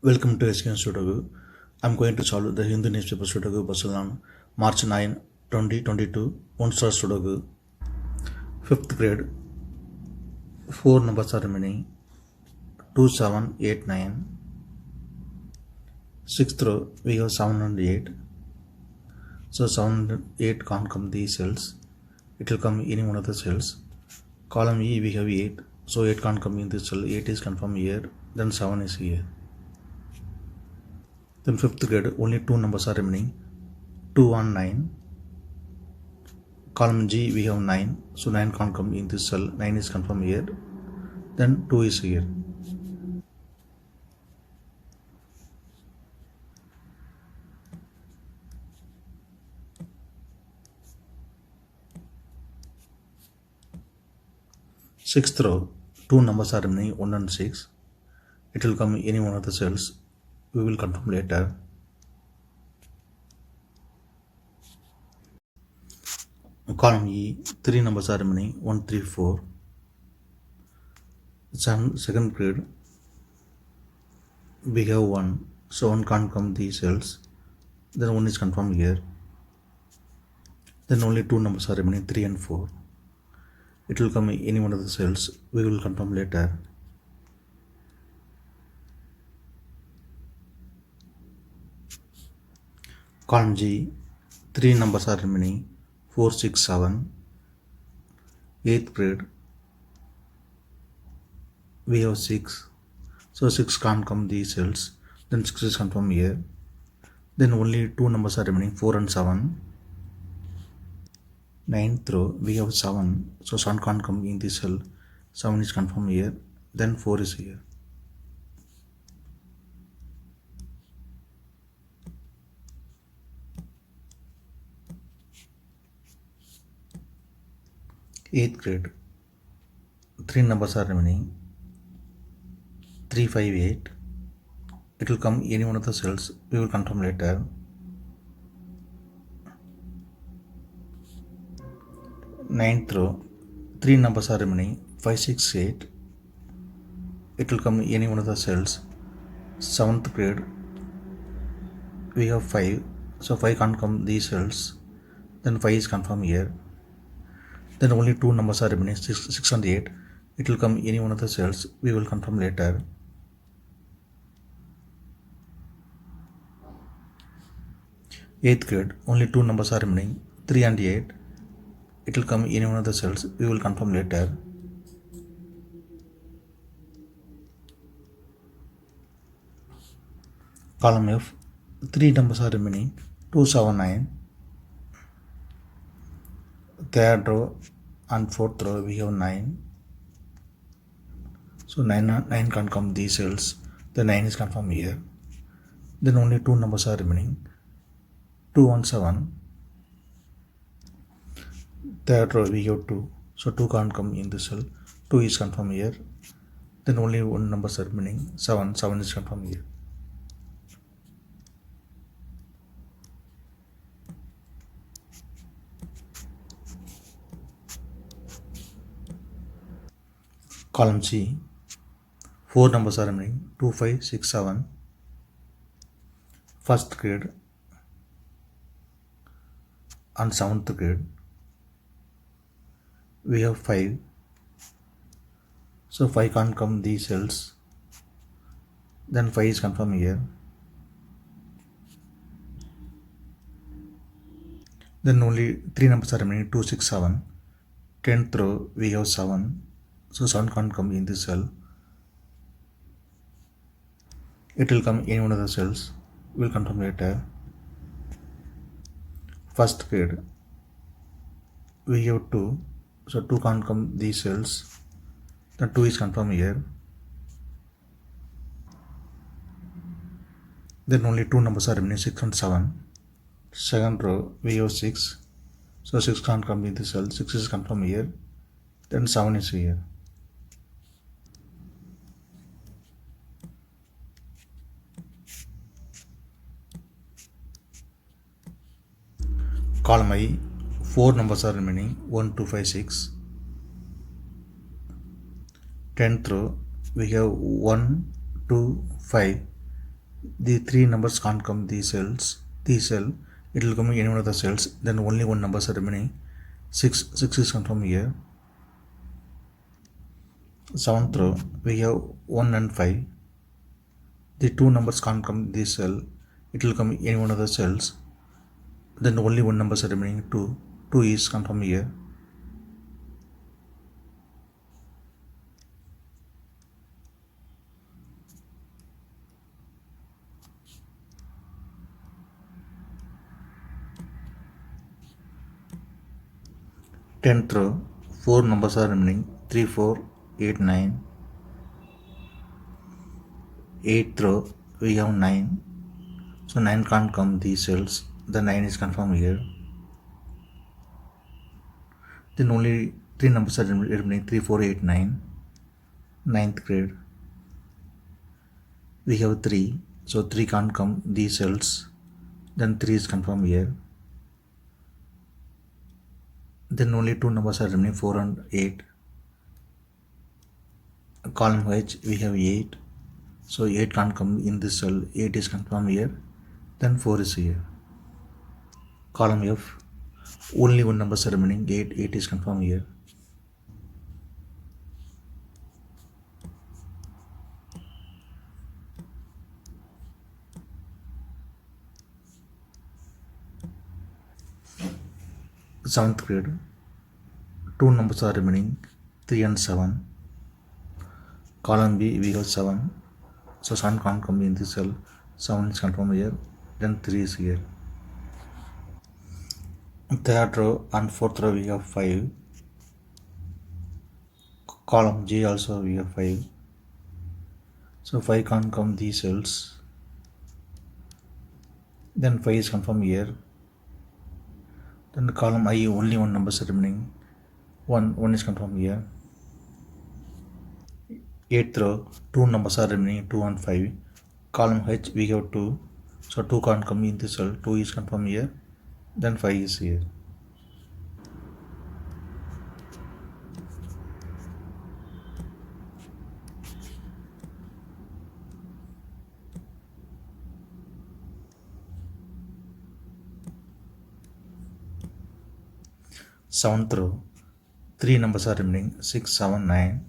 Welcome to SKN Sudoku. I'm going to solve the Hindu newspaper Sudoku puzzle on March 9, 2022. One-star Sudoku. 5th grade. 4 numbers are remaining. 2, 7, 8, 9. 6th row, we have 7 and 8. So 7 and 8 can't come these cells. It will come any one of the cells. Column E, we have 8. So 8 can't come in this cell. 8 is confirmed here. Then 7 is here. Then 5th grade, only 2 numbers are remaining. 2 and 9. Column G, we have 9. So 9 can't come in this cell. 9 is confirmed here. Then 2 is here. Sixth row, 2 numbers are remaining, 1 and 6. It will come any one of the cells. We will confirm later. Column E, 3 numbers are remaining, 1, 3, 4. Second grade, we have 1. So 1 can't come these cells. Then 1 is confirmed here. Then only 2 numbers are remaining, 3 and 4. It will come any one of the cells. We will confirm later. Column G, 3 numbers are remaining, 4, 6, 7. 8th grade, we have 6. So 6 can't come these cells. Then 6 is confirmed here. Then only 2 numbers are remaining, 4 and 7. 9th row, we have 7. So 7 can't come in this cell. 7 is confirmed here. Then 4 is here. Eighth grade, 3 numbers are remaining, 3, 5, 8. It will come any one of the cells. We will confirm later. Ninth row, 3 numbers are remaining, 5, 6, 8. It will come any one of the cells. 7th grade, we have 5. So 5 can't come these cells. Then 5 is confirmed here. Then only 2 numbers are remaining, 6 and 8. It will come any one of the cells. We will confirm later. Eighth grade, only 2 numbers are remaining, 3 and 8. It will come any one of the cells. We will confirm later. Column F, 3 numbers are remaining, 2, 7, 9. Third row and 4th row, we have 9. So 9 can't come these cells. The 9 is confirmed here. Then only 2 numbers are remaining, 2 and 7. Third row, we have 2. So 2 can't come in this cell. 2 is confirmed here. Then only 1 number is remaining, 7. 7 is confirmed here. Column C, 4 numbers are remaining, 2, 5, 6, 7. First grade and 7th grade, we have 5. So 5 can't come these cells. Then 5 is confirmed here. Then only 3 numbers are remaining, 2, 6, 7. 10th row, we have 7. So 7 can't come in this cell. It will come in one of the cells. We will confirm later. First grade, we have 2. So 2 can't come these cells. Then 2 is confirmed here. Then only 2 numbers are remaining, 6 and 7. Second row, we have 6. So 6 can't come in this cell. 6 is confirmed here. Then 7 is here. Column I, 4 numbers are remaining, 1, 2, 5, 6. 10th row, we have 1, 2, 5. The three numbers can't come the cell, it will come in any one of the cells, then only one numbers are remaining. 6 is confirmed here. 7th row we have 1 and 5. The two numbers can't come this cell, it will come in any one of the cells, then only one numbers are remaining. 2 is confirmed here. Tenth row, 4 numbers are remaining. 3, 4, 8, 9. 8th row, we have 9. So 9 can't come these cells. The 9 is confirmed here. Then only 3 numbers are remaining. 3, 4, 8, 9. 9th grade. We have 3. So 3 can't come these cells. Then 3 is confirmed here. Then only 2 numbers are remaining. 4 and 8. Column H we have 8. So 8 can't come in this cell. 8 is confirmed here. Then 4 is here. Column F, only one number is remaining. 8 is confirmed here. Seventh grade, 2 numbers are remaining. 3 and 7. Column B we have 7. So 7 can't come in this cell. 7 is confirmed here. Then 3 is here. Third row and fourth row we have 5. Column J also we have 5. So 5 can't come these cells. Then 5 is confirmed here. Then the column I, only one number is remaining. 1 is confirmed here. 8th row, 2 numbers are remaining. 2 and 5. Column H we have 2. So 2 can't come in this cell. 2 is confirmed here. Then 5 is here. Seventh row, 3 numbers are remaining. 6, 7, 9.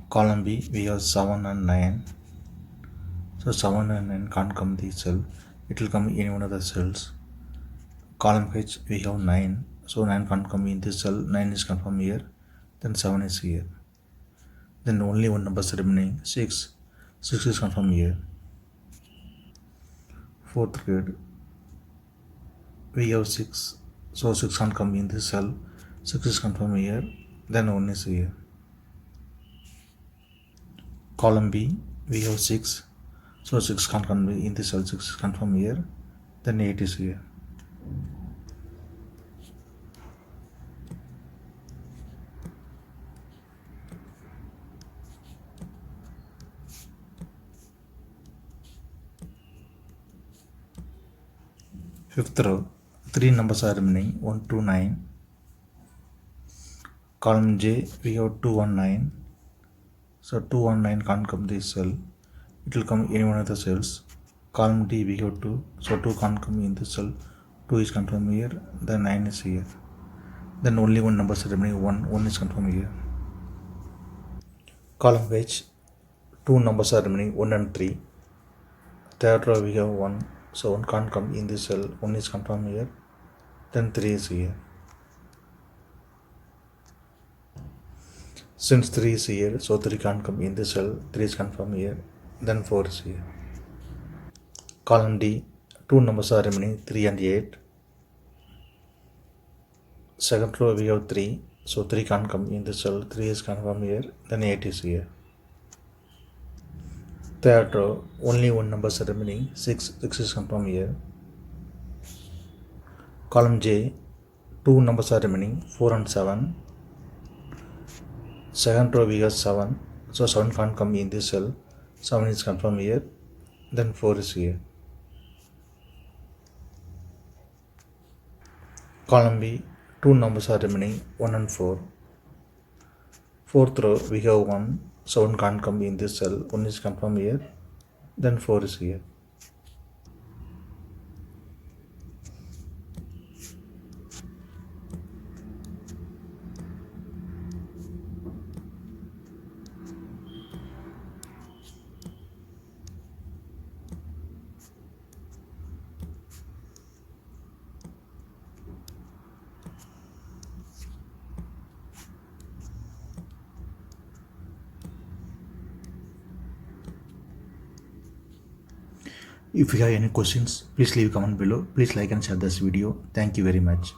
Column B we have 7 and 9. So 7 and 9 can't come this cell. It will come in any one of the cells. Column H we have 9. So 9 can't come in this cell. 9 is confirmed here. Then 7 is here. Then only one number is remaining. 6. 6 is confirmed here. Fourth grade, we have 6. So 6 can't come in this cell. 6 is confirmed here. Then 1 is here. Column B we have 6. So 6 can't come in this cell. 6 is confirmed here. Then 8 is here. Fifth row, 3 numbers are remaining. 1, 2, 9. Column J we have 2, 1, 9. So 2, 1, 9 can't come this cell. It will come any one of the cells. Column D we have 2. So 2 can't come in this cell. 2 is confirmed here. Then 9 is here. Then only one number is remaining. 1 is confirmed here. Column H, 2 numbers are remaining. 1 and 3. Third row we have 1. So 1 can't come in this cell. 1 is confirmed here. Then 3 is here. Since 3 is here, so 3 can't come in this cell. 3 is confirmed here. Then 4 is here. Column D, 2 numbers are remaining. 3 and 8. Second row we have 3. So 3 can't come in this cell. 3 is confirmed here. Then 8 is here. Third row, only one number is remaining. 6 is confirmed here. Column J, 2 numbers are remaining. 4 and 7. Second row we have 7. So 7 can't come in this cell. 7 is confirmed here. Then 4 is here. Column B, 2 numbers are remaining. 1 and 4. Fourth row we have 1. So 1 can't come in this cell. 1 is confirmed here. then 4 is here. If you have any questions, please leave a comment below. Please like and share this video. Thank you very much.